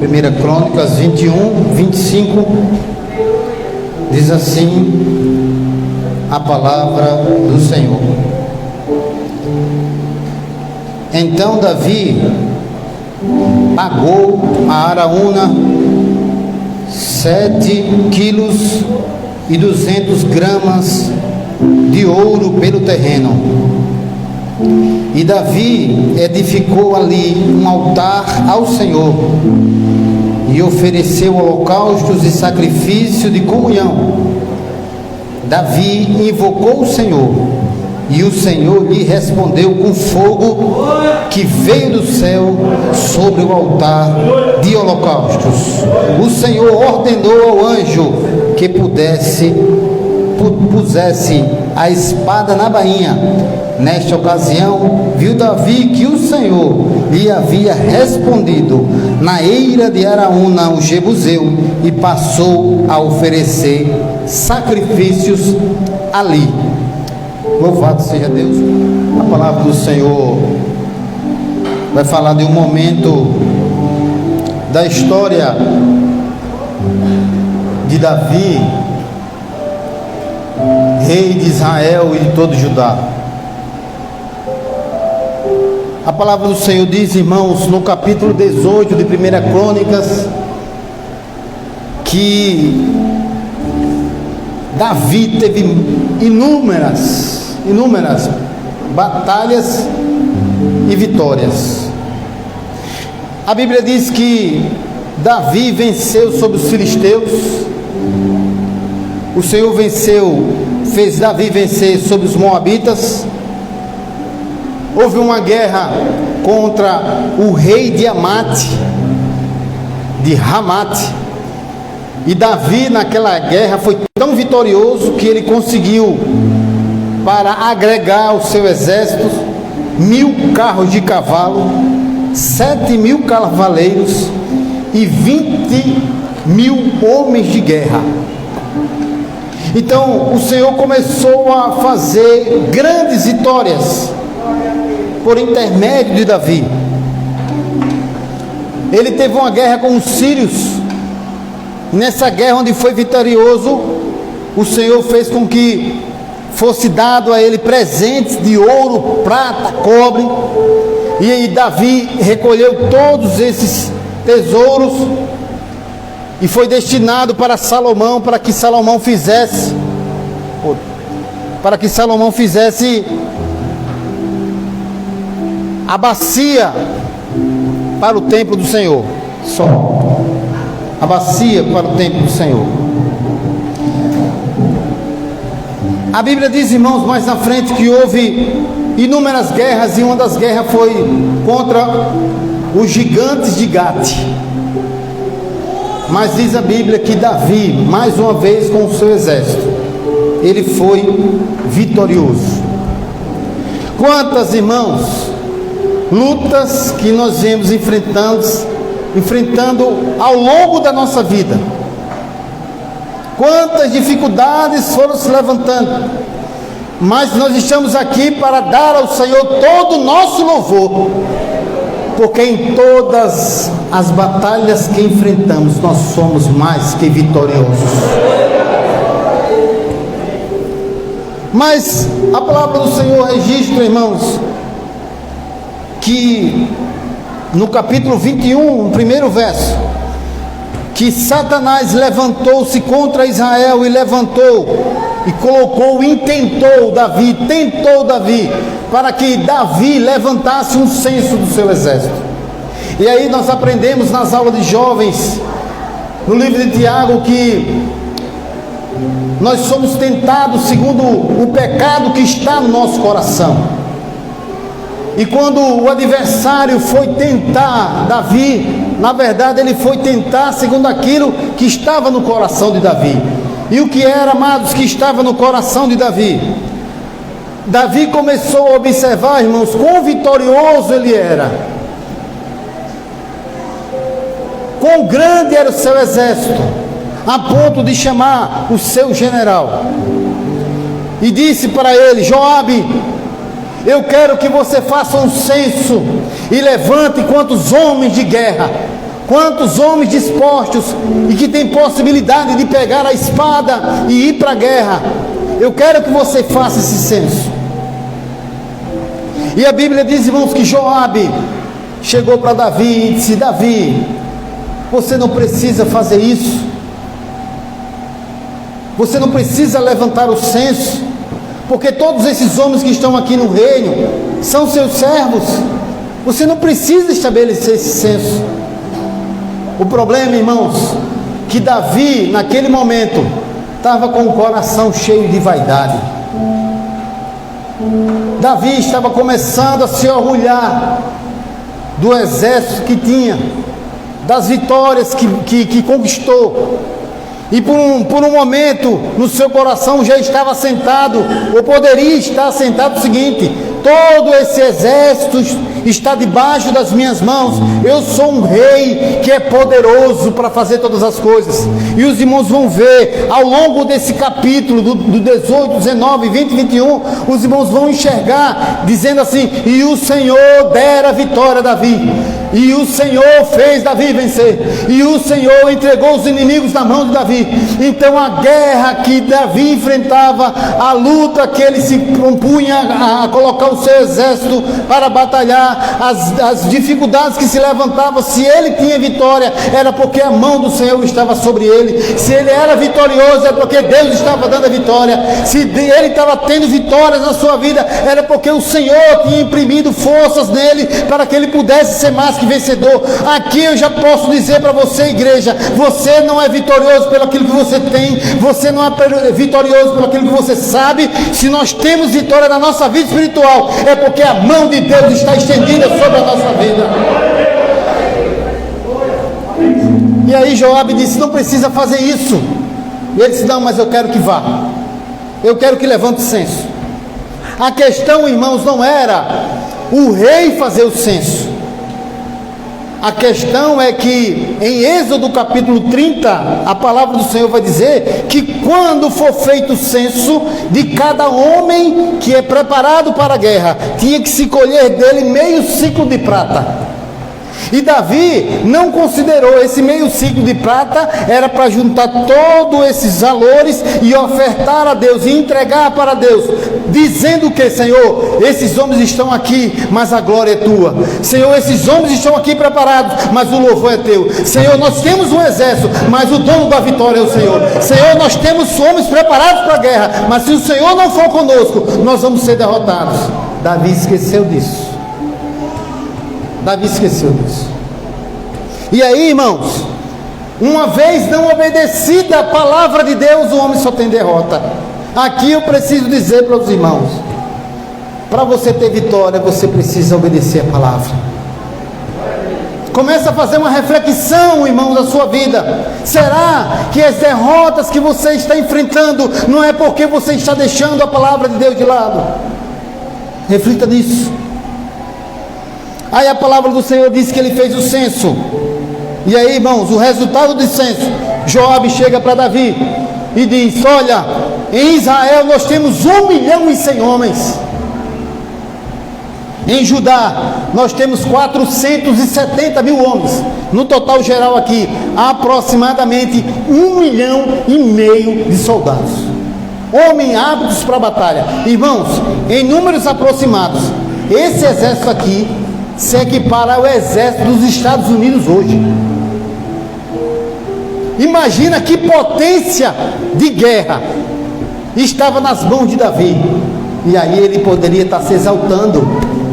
1 Crônicas 21, 25, diz assim a palavra do Senhor. Então Davi pagou a Araúna 7 quilos e 200 gramas de ouro pelo terreno. E Davi edificou ali um altar ao Senhor e ofereceu holocaustos e sacrifício de comunhão. Davi invocou o Senhor, e o Senhor lhe respondeu com fogo que veio do céu sobre o altar de holocaustos. O Senhor ordenou ao anjo que pusesse a espada na bainha. Nesta ocasião, viu Davi que o Senhor lhe havia respondido na eira de Araúna, o Jebuseu, e passou a oferecer sacrifícios ali. Louvado seja Deus. A palavra do Senhor vai falar de um momento da história de Davi, rei de Israel e de todo Judá. A palavra do Senhor diz, irmãos, no capítulo 18 de 1 Crônicas, que Davi teve inúmeras batalhas e vitórias. A Bíblia diz que Davi venceu sobre os filisteus. O Senhor fez Davi vencer sobre os moabitas. Houve uma guerra contra o rei de Ramate. E Davi naquela guerra foi tão vitorioso que ele conseguiu, para agregar ao seu exército, 1000 carros de cavalo, 7.000 cavaleiros e 20.000 homens de guerra. Então o Senhor começou a fazer grandes vitórias por intermédio de Davi. Ele teve uma guerra com os sírios. Nessa guerra, onde foi vitorioso, o Senhor fez com que fosse dado a ele presentes de ouro, prata, cobre. E aí Davi recolheu todos esses tesouros e foi destinado para Salomão, para que Salomão fizesse a bacia para o templo do Senhor. A bacia para o templo do Senhor. A Bíblia diz, irmãos, mais na frente, que houve inúmeras guerras, e uma das guerras foi contra os gigantes de Gate. Mas diz a Bíblia que Davi, mais uma vez com o seu exército, ele foi vitorioso. Quantas, irmãos, lutas que nós viemos enfrentando ao longo da nossa vida. Quantas dificuldades foram se levantando, mas nós estamos aqui para dar ao Senhor todo o nosso louvor, porque em todas as batalhas que enfrentamos, nós somos mais que vitoriosos. Mas a palavra do Senhor registra, irmãos, que no capítulo 21, no primeiro verso, que Satanás levantou-se contra Israel, e tentou Davi, para que Davi levantasse um censo do seu exército. E aí nós aprendemos nas aulas de jovens, no livro de Tiago, que nós somos tentados segundo o pecado que está no nosso coração. E quando o adversário foi tentar Davi, na verdade ele foi tentar segundo aquilo que estava no coração de Davi. E o que era, amados, que estava no coração de Davi? Davi começou a observar, irmãos, quão vitorioso ele era, quão grande era o seu exército, a ponto de chamar o seu general e disse para ele: Joabe, eu quero que você faça um censo e levante quantos homens de guerra Quantos homens dispostos e que têm possibilidade de pegar a espada e ir para a guerra? Eu quero que você faça esse censo. E a Bíblia diz, irmãos, que Joabe chegou para Davi e disse: Davi, você não precisa fazer isso. Você não precisa levantar o censo, porque todos esses homens que estão aqui no reino são seus servos. Você não precisa estabelecer esse censo. O problema, irmãos, que Davi, naquele momento, estava com o coração cheio de vaidade. Davi estava começando a se orgulhar do exército que tinha, das vitórias que conquistou. E por um momento, no seu coração já estava assentado, ou poderia estar assentado o seguinte: todo esse exército está debaixo das minhas mãos. Eu sou um rei que é poderoso para fazer todas as coisas. E os irmãos vão ver, ao longo desse capítulo, do 18, 19, 20 e 21, os irmãos vão enxergar, dizendo assim: e o Senhor dera vitória a Davi, e o Senhor fez Davi vencer, e o Senhor entregou os inimigos na mão de Davi. Então a guerra que Davi enfrentava, a luta que ele se propunha a colocar o seu exército para batalhar, as dificuldades que se levantavam, se ele tinha vitória, era porque a mão do Senhor estava sobre ele. Se ele era vitorioso, era porque Deus estava dando a vitória. Se ele estava tendo vitórias na sua vida, era porque o Senhor tinha imprimido forças nele para que ele pudesse ser mais que vencedor. Aqui eu já posso dizer para você, igreja: você não é vitorioso pelo aquilo que você tem, você não é vitorioso pelo aquilo que você sabe. Se nós temos vitória na nossa vida espiritual, é porque a mão de Deus está estendida sobre a nossa vida. E aí Joabe disse: não precisa fazer isso. E ele disse: não, mas eu quero que vá, eu quero que levante o censo. A questão, irmãos, não era o rei fazer o censo. A questão é que em Êxodo capítulo 30, a palavra do Senhor vai dizer que quando for feito o censo de cada homem que é preparado para a guerra, tinha que se colher dele meio ciclo de prata. E Davi não considerou esse meio ciclo de prata, era para juntar todos esses valores e ofertar a Deus e entregar para Deus, dizendo que: Senhor, esses homens estão aqui, mas a glória é tua. Senhor, esses homens estão aqui preparados, mas o louvor é teu. Senhor, nós temos um exército, mas o dono da vitória é o Senhor. Senhor, nós temos homens preparados para a guerra, mas se o Senhor não for conosco, nós vamos ser derrotados. Davi esqueceu disso. Davi esqueceu disso. E aí, irmãos, uma vez não obedecida a palavra de Deus, o homem só tem derrota. Aqui eu preciso dizer para os irmãos: para você ter vitória, você precisa obedecer a palavra. Começa a fazer uma reflexão, irmãos, da sua vida. Será que as derrotas que você está enfrentando não é porque você está deixando a palavra de Deus de lado? Reflita nisso. Aí a palavra do Senhor diz que ele fez o censo. E aí, irmãos, o resultado do censo: Joabe chega para Davi e diz: olha, em Israel nós temos 1.100.000 homens. Em Judá nós temos 470.000 homens. No total geral aqui, aproximadamente 1,5 milhão de soldados, homens aptos para a batalha. Irmãos, em números aproximados, esse exército aqui se equipara ao exército dos Estados Unidos hoje. Imagina que potência de guerra estava nas mãos de Davi. E aí ele poderia estar se exaltando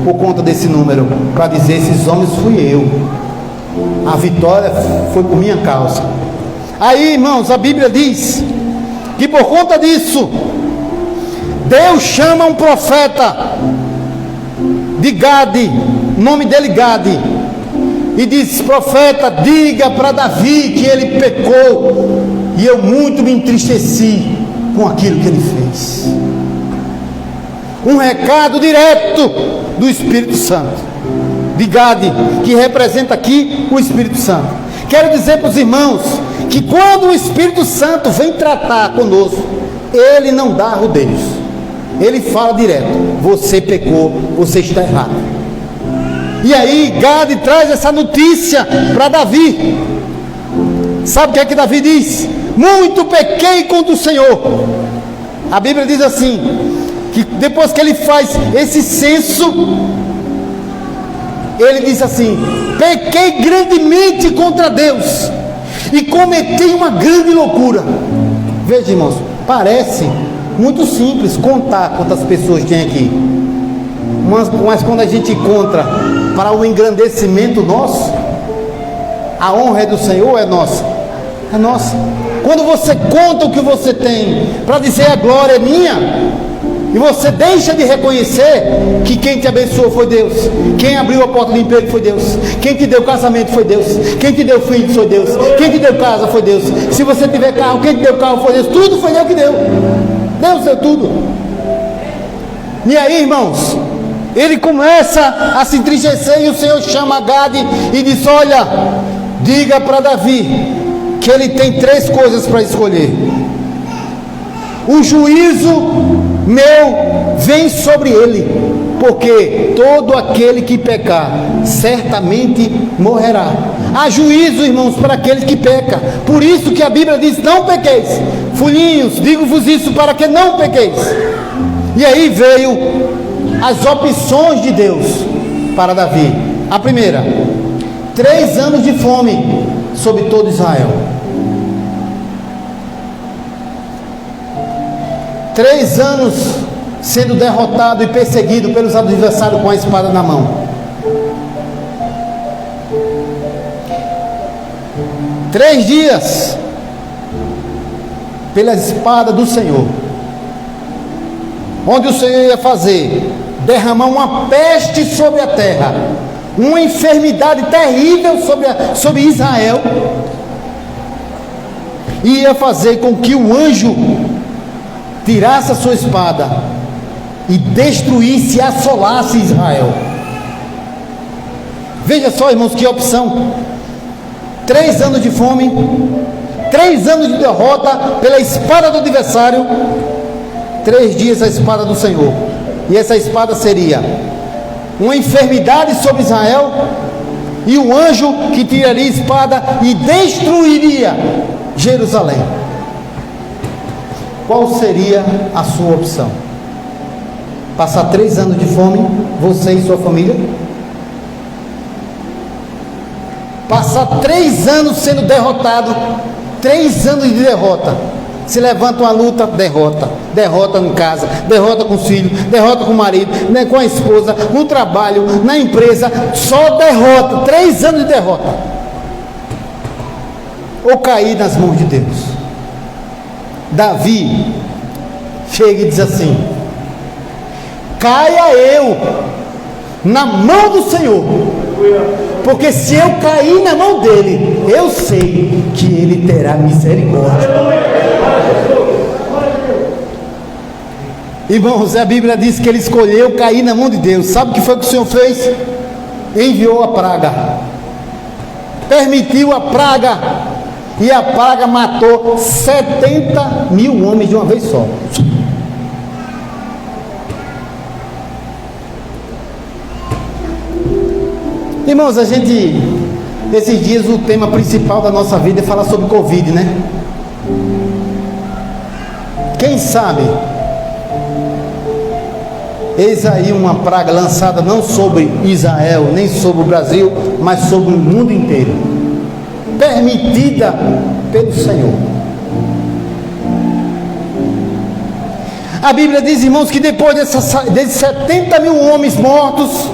por conta desse número, para dizer: esses homens fui eu, a vitória foi por minha causa. Aí, irmãos, a Bíblia diz que por conta disso, Deus chama um profeta de Gade, o nome dele Gade, e diz: profeta, diga para Davi que ele pecou, e eu muito me entristeci com aquilo que ele fez. Um recado direto do Espírito Santo, de Gade, que representa aqui o Espírito Santo. Quero dizer para os irmãos que quando o Espírito Santo vem tratar conosco, ele não dá rodeios, ele fala direto: você pecou, você está errado. E aí Gade traz essa notícia para Davi. Sabe o que Davi diz? Muito pequei contra o Senhor. A Bíblia diz assim, que depois que ele faz esse censo, ele diz assim: pequei grandemente contra Deus e cometi uma grande loucura. Veja, irmãos, parece muito simples contar quantas pessoas tem aqui, mas quando a gente encontra para o engrandecimento nosso, a honra é do Senhor, é nossa, é nossa. Quando você conta o que você tem para dizer a glória é minha, e você deixa de reconhecer que quem te abençoou foi Deus, quem abriu a porta do emprego foi Deus, quem te deu casamento foi Deus, quem te deu filho foi Deus, quem te deu casa foi Deus, se você tiver carro, quem te deu carro foi Deus, tudo foi Deus que deu. Deus deu tudo. E aí, irmãos, ele começa a se entristecer, e o Senhor chama Gade e diz: olha, diga para Davi que ele tem 3 coisas para escolher. O juízo meu vem sobre ele, porque todo aquele que pecar certamente morrerá. Há juízo, irmãos, para aqueles que pecam. Por isso que a Bíblia diz: não pequeis. Filhinhos, digo-vos isso para que não pequeis. E aí veio as opções de Deus para Davi. A primeira: 3 anos de fome sobre todo Israel. 3 anos sendo derrotado e perseguido pelos adversários com a espada na mão. 3 dias pela espada do Senhor, onde o Senhor ia fazer derramar uma peste sobre a terra, uma enfermidade terrível sobre Israel, e ia fazer com que o anjo tirasse a sua espada e destruísse e assolasse Israel. Veja só, irmãos, que opção: 3 anos de fome, 3 anos de derrota pela espada do adversário, 3 dias a espada do Senhor. E essa espada seria uma enfermidade sobre Israel, e o anjo que tiraria a espada e destruiria Jerusalém. Qual seria a sua opção? Passar 3 anos de fome, você e sua família? Passar 3 anos sendo derrotado, 3 anos de derrota. Se levanta uma luta, derrota. Derrota em casa, derrota com os filhos, derrota com o marido, com a esposa, no trabalho, na empresa, só derrota. 3 anos de derrota. Ou cair nas mãos de Deus. Davi chega e diz assim: caia eu na mão do Senhor, porque se eu cair na mão dele, eu sei que ele terá misericórdia. Irmãos, a Bíblia diz que ele escolheu cair na mão de Deus. Sabe o que foi que o Senhor fez? Enviou a praga, permitiu a praga, e a praga matou 70.000 homens de uma vez só. Irmãos, esses dias o tema principal da nossa vida é falar sobre Covid, né? Quem sabe, eis aí uma praga lançada não sobre Israel, nem sobre o Brasil, mas sobre o mundo inteiro, permitida pelo Senhor. A Bíblia diz, irmãos, que depois desses 70.000 homens mortos,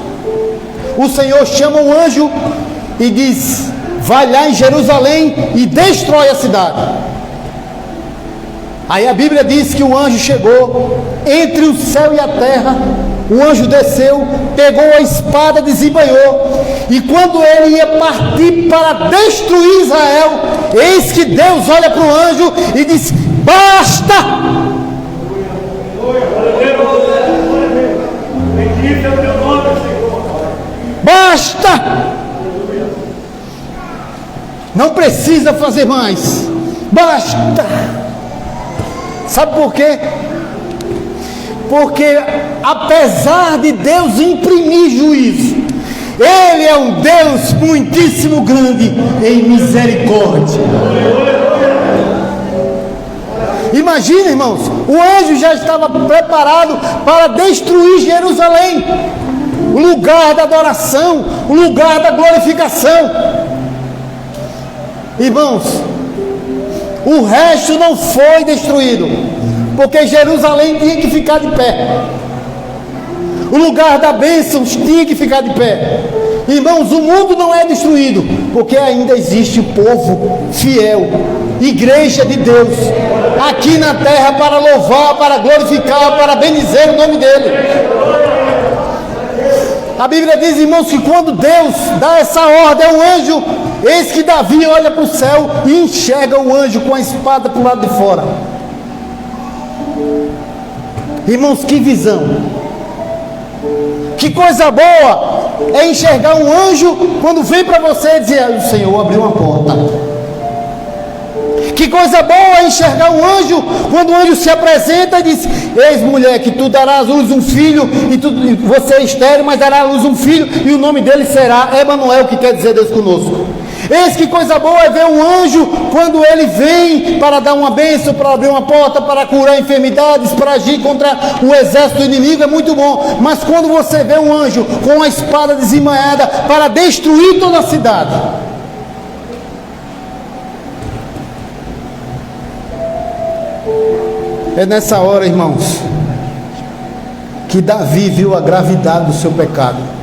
o Senhor chama o anjo e diz: vai lá em Jerusalém e destrói a cidade. Aí a Bíblia diz que o anjo chegou entre o céu e a terra. O anjo desceu, pegou a espada, desembainhou, e quando ele ia partir para destruir Israel, eis que Deus olha para o anjo e diz: basta! Basta! Não precisa fazer mais. Basta! Sabe por quê? Porque apesar de Deus imprimir juízo, Ele é um Deus muitíssimo grande em misericórdia. Imagina, irmãos, o anjo já estava preparado para destruir Jerusalém, o lugar da adoração, o lugar da glorificação. Irmãos, o resto não foi destruído, porque Jerusalém tinha que ficar de pé. O lugar da bênção tinha que ficar de pé. Irmãos, o mundo não é destruído, porque ainda existe o povo fiel, igreja de Deus, aqui na terra para louvar, para glorificar, para bendizer o nome dele. A Bíblia diz, irmãos, que quando Deus dá essa ordem ao anjo, eis que Davi olha para o céu e enxerga o anjo com a espada para o lado de fora. Irmãos, que visão! Que coisa boa é enxergar um anjo quando vem para você e dizer: o Senhor abriu uma porta. Que coisa boa é enxergar um anjo quando o anjo se apresenta e diz: eis, mulher, que tu darás à luz um filho, e você é estéril, mas dará à luz um filho, e o nome dele será Emanuel, que quer dizer Deus conosco. Eis que coisa boa é ver um anjo quando ele vem para dar uma bênção, para abrir uma porta, para curar enfermidades, para agir contra o exército inimigo, é muito bom. Mas quando você vê um anjo com a espada desembainhada para destruir toda a cidade, é nessa hora, irmãos, que Davi viu a gravidade do seu pecado.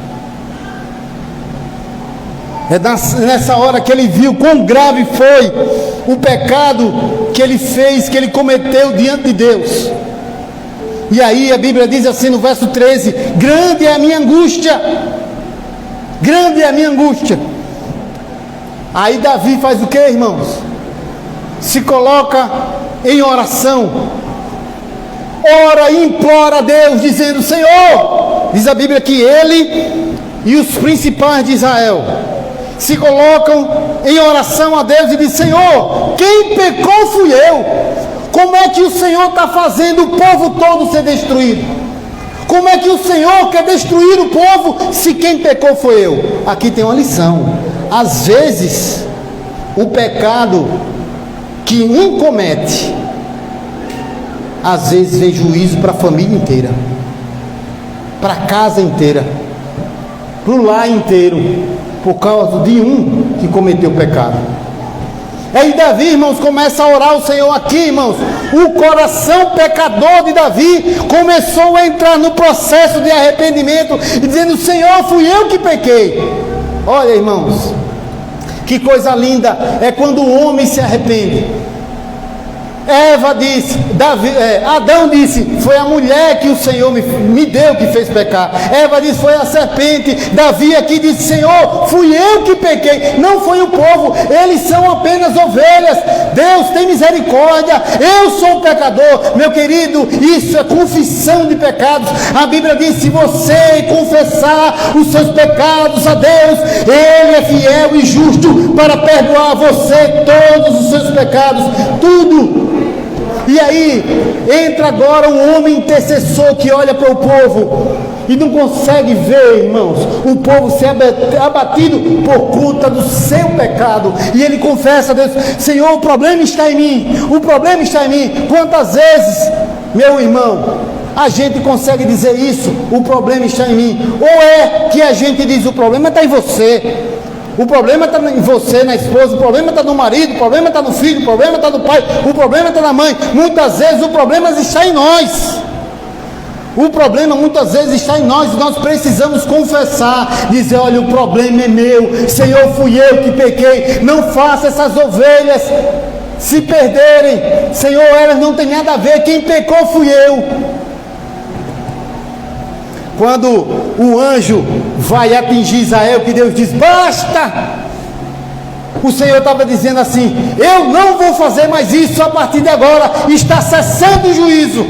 É nessa hora que ele viu quão grave foi o pecado que ele fez, que ele cometeu diante de Deus. E aí a Bíblia diz assim no verso 13: grande é a minha angústia, grande é a minha angústia. Aí Davi faz o que, irmãos? Se coloca em oração, ora e implora a Deus, dizendo: Senhor, diz a Bíblia que ele e os principais de Israel se colocam em oração a Deus e diz: Senhor, quem pecou fui eu. Como é que o Senhor está fazendo o povo todo ser destruído? Como é que o Senhor quer destruir o povo se quem pecou foi eu? Aqui tem uma lição. Às vezes o pecado que um comete, às vezes vem juízo para a família inteira, para a casa inteira, para o lar inteiro, por causa de um que cometeu pecado. Aí Davi, irmãos, começa a orar ao Senhor aqui, irmãos. O coração pecador de Davi começou a entrar no processo de arrependimento, e dizendo: Senhor, fui eu que pequei. Olha, irmãos, que coisa linda é quando o homem se arrepende. Eva disse, Adão disse: foi a mulher que o Senhor me deu que fez pecar. Eva disse: foi a serpente. Davi aqui disse: Senhor, fui eu que pequei, não foi o povo, eles são apenas ovelhas. Deus tem misericórdia, eu sou o pecador. Meu querido, isso é confissão de pecados. A Bíblia diz: se você confessar os seus pecados a Deus, Ele é fiel e justo para perdoar você todos os seus pecados, tudo. E aí entra agora um homem intercessor que olha para o povo e não consegue ver, irmãos, o povo ser abatido por conta do seu pecado. E ele confessa a Deus: Senhor, o problema está em mim, o problema está em mim. Quantas vezes, meu irmão, a gente consegue dizer isso? O problema está em mim. Ou é que a gente diz: o problema está em você, o problema está em você, na esposa, o problema está no marido, o problema está no filho, o problema está no pai, o problema está na mãe. Muitas vezes o problema está em nós. O problema muitas vezes está em nós, e nós precisamos confessar, dizer: olha, o problema é meu, Senhor, fui eu que pequei. Não faça essas ovelhas se perderem, Senhor, elas não têm nada a ver, quem pecou fui eu. Quando o anjo vai atingir Israel, que Deus diz: basta, o Senhor estava dizendo assim: eu não vou fazer mais isso, a partir de agora está cessando o juízo.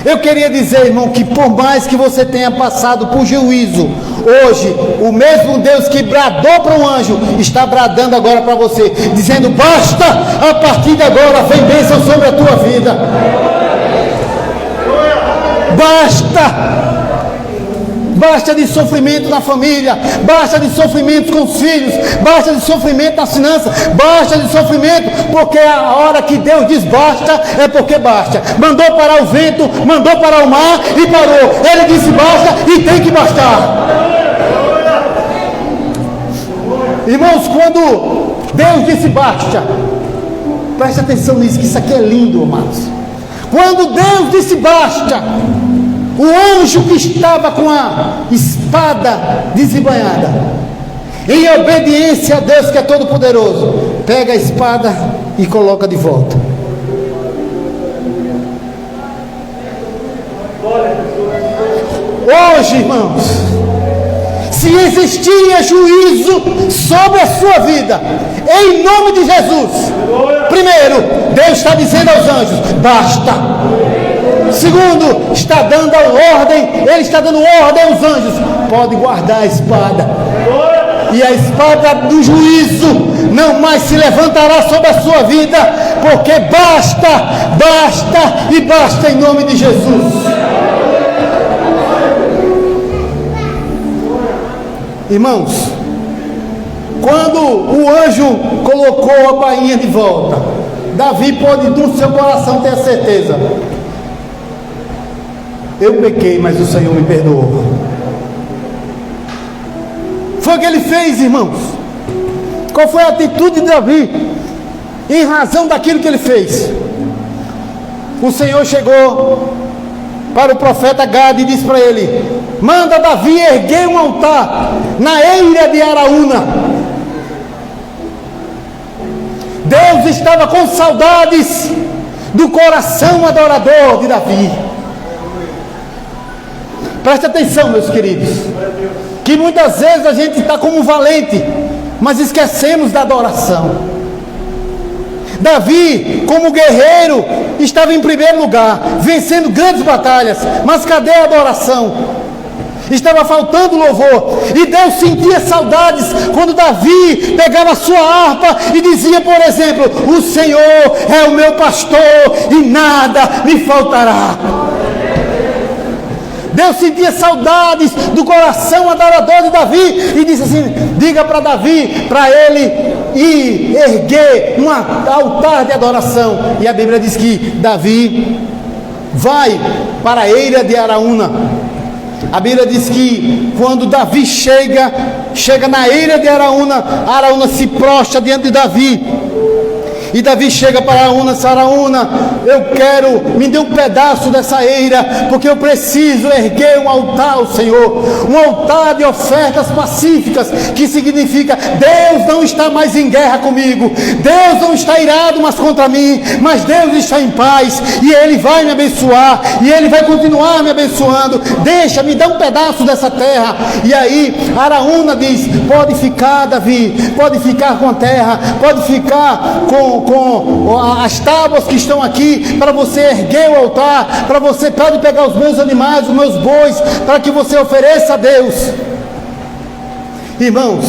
Eu queria dizer, irmão, que por mais que você tenha passado por juízo, hoje o mesmo Deus que bradou para o anjo está bradando agora para você, dizendo: basta, a partir de agora vem bênção sobre a tua vida. Basta. basta de sofrimento na família, basta de sofrimento com os filhos, basta de sofrimento nas finanças, basta de sofrimento, porque a hora que Deus diz basta, é porque basta. Mandou parar o vento, mandou parar o mar e parou. Ele disse basta e tem que bastar. Irmãos, quando Deus disse basta, preste atenção nisso, que isso aqui é lindo, amados. Quando Deus disse basta, o anjo que estava com a espada desembainhada, em obediência a Deus que é todo poderoso, pega a espada e coloca de volta. Hoje, irmãos, se existia juízo sobre a sua vida, em nome de Jesus, primeiro, Deus está dizendo aos anjos, basta. Segundo, está dando ordem, Ele está dando ordem aos anjos, pode guardar a espada. E a espada do juízo não mais se levantará sobre a sua vida, porque basta, basta e basta em nome de Jesus. Irmãos, quando o anjo colocou a bainha de volta, Davi pôde no seu coração ter a certeza: eu pequei, mas o Senhor me perdoou. Foi o que ele fez, irmãos. Qual foi a atitude de Davi em razão daquilo que ele fez? O Senhor chegou para o profeta Gade e disse para ele: manda Davi erguer um altar na eira de Araúna. Deus estava com saudades do coração adorador de Davi. Preste atenção, meus queridos, que muitas vezes a gente está como um valente, mas esquecemos da adoração. Davi, como guerreiro, estava em primeiro lugar, vencendo grandes batalhas, mas cadê a adoração? Estava faltando louvor, e Deus sentia saudades quando Davi pegava a sua harpa e dizia, por exemplo: o Senhor é o meu pastor e nada me faltará. Deus sentia saudades do coração adorador de Davi e disse assim: diga para Davi, para ele ir erguer um altar de adoração. E a Bíblia diz que Davi vai para a eira de Araúna. A Bíblia diz que quando Davi chega na eira de Araúna, Araúna se prostra diante de Davi. E Davi chega para Araúna e diz: Araúna, me dê um pedaço dessa eira, porque eu preciso erguer um altar ao Senhor, um altar de ofertas pacíficas, que significa: Deus não está mais em guerra comigo, Deus não está irado mais contra mim, mas Deus está em paz, e Ele vai me abençoar, e Ele vai continuar me abençoando. Me dá um pedaço dessa terra. E aí Araúna diz: pode ficar, Davi, pode ficar com a terra, pode ficar com as tábuas que estão aqui, para você erguer o altar, para você pode pegar os meus animais, os meus bois, para que você ofereça a Deus. Irmãos,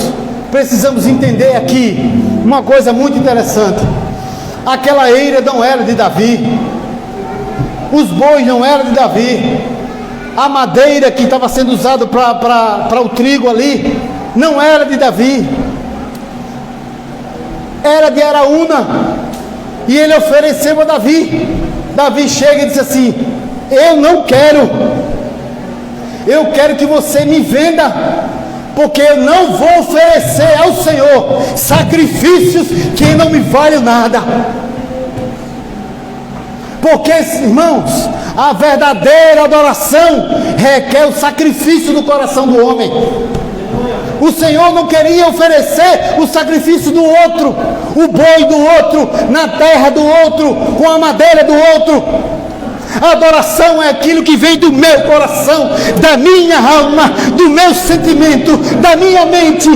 precisamos entender aqui uma coisa muito interessante. Aquela eira não era de Davi, os bois não eram de Davi, a madeira que estava sendo usada para o trigo ali não era de Davi, era de Araúna. E ele ofereceu a Davi. Davi chega e diz assim: eu não quero, eu quero que você me venda, porque eu não vou oferecer ao Senhor sacrifícios que não me valem nada. Porque, irmãos, a verdadeira adoração requer o sacrifício do coração do homem. O Senhor não queria oferecer o sacrifício do outro, o boi do outro, na terra do outro, com a madeira do outro. A adoração é aquilo que vem do meu coração, da minha alma, do meu sentimento, da minha mente.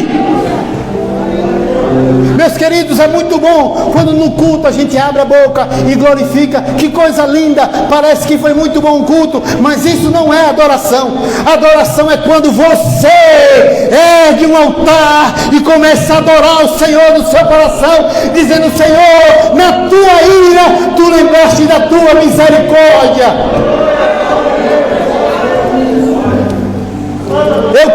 Meus queridos, é muito bom quando no culto a gente abre a boca e glorifica. Que coisa linda, parece que foi muito bom o culto, mas isso não é adoração. Adoração é quando você ergue um altar e começa a adorar o Senhor no seu coração, dizendo: Senhor, na tua ira tu lembraste da tua misericórdia. eu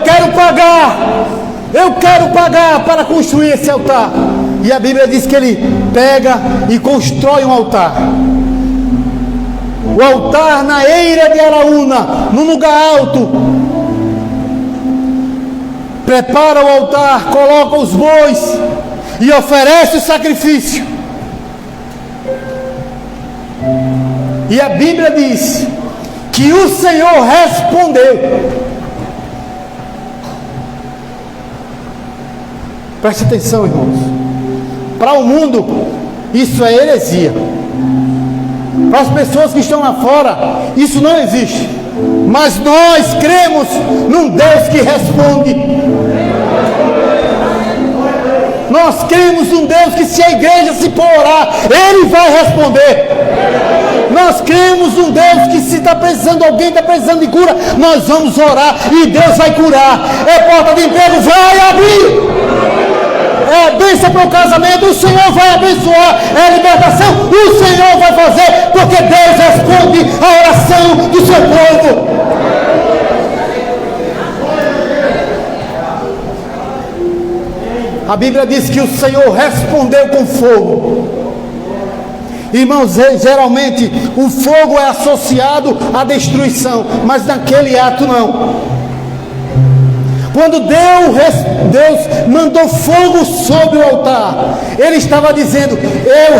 quero pagar para construir esse altar. E a Bíblia diz que ele pega e constrói um altar. O altar na eira de Araúna, num lugar alto. Prepara o altar, coloca os bois e oferece o sacrifício. E a Bíblia diz que o Senhor respondeu. Preste atenção, irmãos. Para o mundo, isso é heresia. Para as pessoas que estão lá fora, isso não existe. Mas nós cremos num Deus que responde. Nós cremos num Deus que, se a igreja se for orar, Ele vai responder. Nós cremos num Deus que, se está precisando, alguém está precisando de cura, nós vamos orar e Deus vai curar. É porta de emprego, vai abrir. É bênção para o casamento, o Senhor vai abençoar. É libertação, o Senhor vai fazer, porque Deus responde a oração do seu povo. A Bíblia diz que o Senhor respondeu com fogo. Irmãos, geralmente o fogo é associado à destruição, mas naquele ato não. Quando Deus mandou fogo sobre o altar, Ele estava dizendo: eu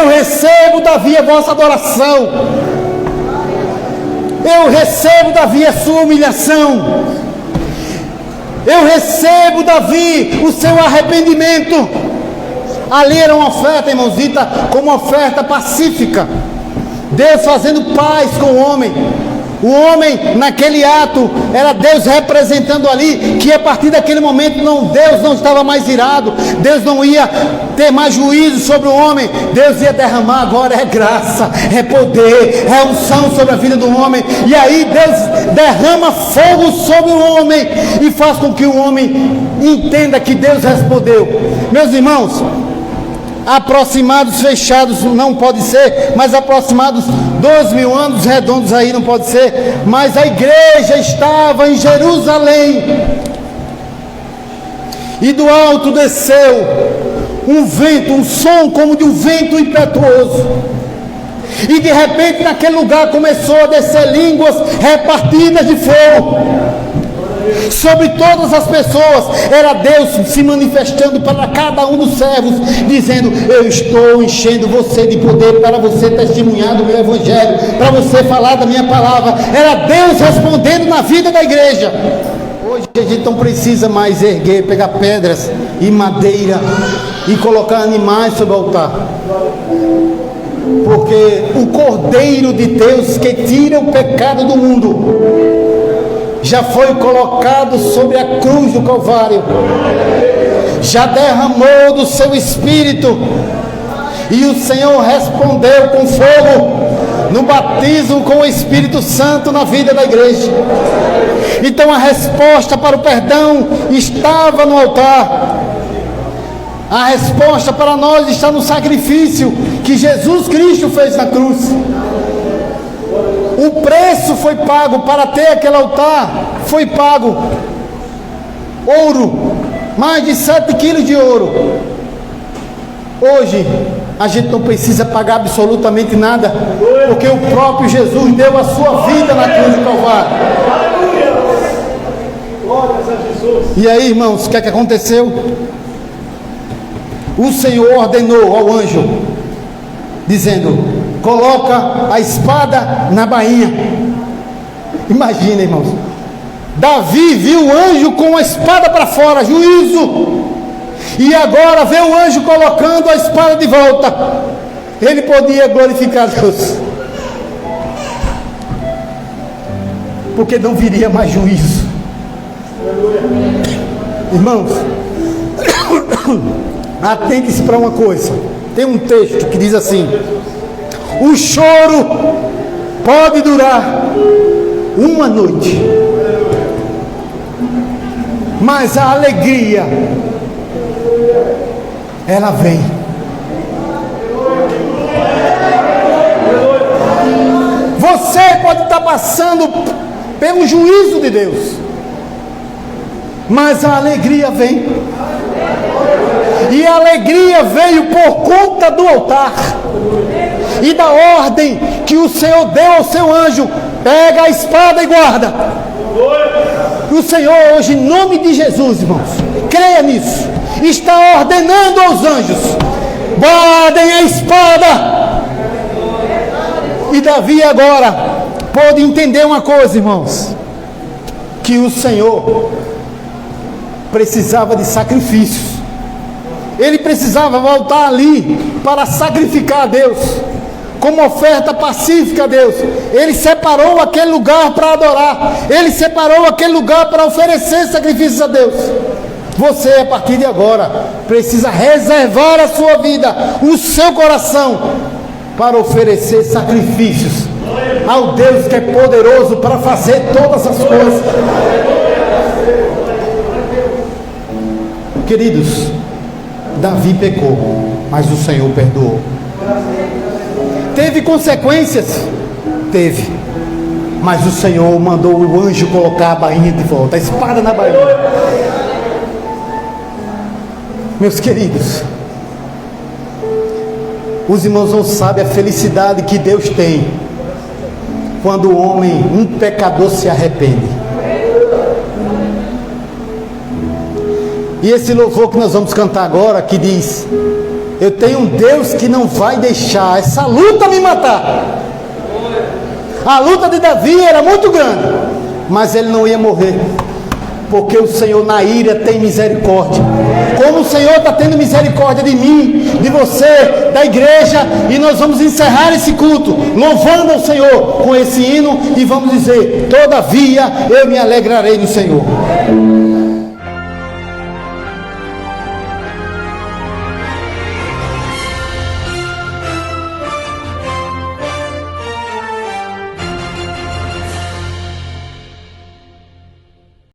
recebo, Davi, a vossa adoração, eu recebo, Davi, a sua humilhação, eu recebo, Davi, o seu arrependimento. Ali era uma oferta, irmãos, dita como oferta pacífica. Deus fazendo paz com o homem. O homem, naquele ato, era Deus representando ali que, a partir daquele momento, Deus não estava mais irado. Deus não ia ter mais juízo sobre o homem. Deus ia derramar agora graça, poder, unção sobre a vida do homem. E aí Deus derrama fogo sobre o homem e faz com que o homem entenda que Deus respondeu. Meus irmãos, aproximados, fechados não pode ser, mas aproximados 2.000 anos redondos aí não pode ser. Mas a igreja estava em Jerusalém, e do alto desceu um vento, um som como de um vento impetuoso, e de repente naquele lugar começou a descer línguas repartidas de fogo sobre todas as pessoas. Era Deus se manifestando para cada um dos servos, dizendo: eu estou enchendo você de poder para você testemunhar do meu evangelho, para você falar da minha palavra. Era Deus respondendo na vida da igreja. Hoje a gente não precisa mais pegar pedras e madeira e colocar animais sobre o altar, porque o Cordeiro de Deus, que tira o pecado do mundo, já foi colocado sobre a cruz do Calvário, já derramou do seu Espírito, e o Senhor respondeu com fogo no batismo com o Espírito Santo na vida da igreja. Então a resposta para o perdão estava no altar. A resposta para nós está no sacrifício que Jesus Cristo fez na cruz. O preço foi pago para ter aquele altar, foi pago ouro, mais de 7 quilos de ouro. Hoje a gente não precisa pagar absolutamente nada, porque o próprio Jesus deu a sua vida na cruz do Calvário. E aí, irmãos, o que é que aconteceu? O Senhor ordenou ao anjo, dizendo: coloca a espada na bainha. Imagina, irmãos, Davi viu o anjo com a espada para fora, juízo, e agora vê o anjo colocando a espada de volta. Ele podia glorificar Deus, porque não viria mais juízo. Irmãos, atente-se para uma coisa. Tem um texto que diz assim: o choro pode durar uma noite, mas a alegria, ela vem. Você pode estar passando pelo juízo de Deus, mas a alegria vem. E a alegria veio por conta do altar e da ordem que o Senhor deu ao seu anjo: pega a espada e guarda. E o Senhor hoje, em nome de Jesus, irmãos, creia nisso, está ordenando aos anjos: guardem a espada. E Davi agora pôde entender uma coisa, irmãos, que o Senhor precisava de sacrifícios. Ele precisava voltar ali para sacrificar a Deus, como oferta pacífica a Deus. Ele separou aquele lugar para adorar. Ele separou aquele lugar para oferecer sacrifícios a Deus. Você, a partir de agora, precisa reservar a sua vida, o seu coração, para oferecer sacrifícios ao Deus que é poderoso para fazer todas as coisas. Queridos, Davi pecou, mas o Senhor perdoou. Teve consequências? Teve. Mas o Senhor mandou o anjo colocar a bainha de volta, a espada na bainha. Meus queridos, os irmãos não sabem a felicidade que Deus tem quando o homem, um pecador, se arrepende. E esse louvor que nós vamos cantar agora, que diz: eu tenho um Deus que não vai deixar essa luta me matar. A luta de Davi era muito grande, mas ele não ia morrer, porque o Senhor na ira tem misericórdia. Como o Senhor está tendo misericórdia de mim, de você, da igreja. E nós vamos encerrar esse culto louvando ao Senhor com esse hino, e vamos dizer: todavia eu me alegrarei no Senhor.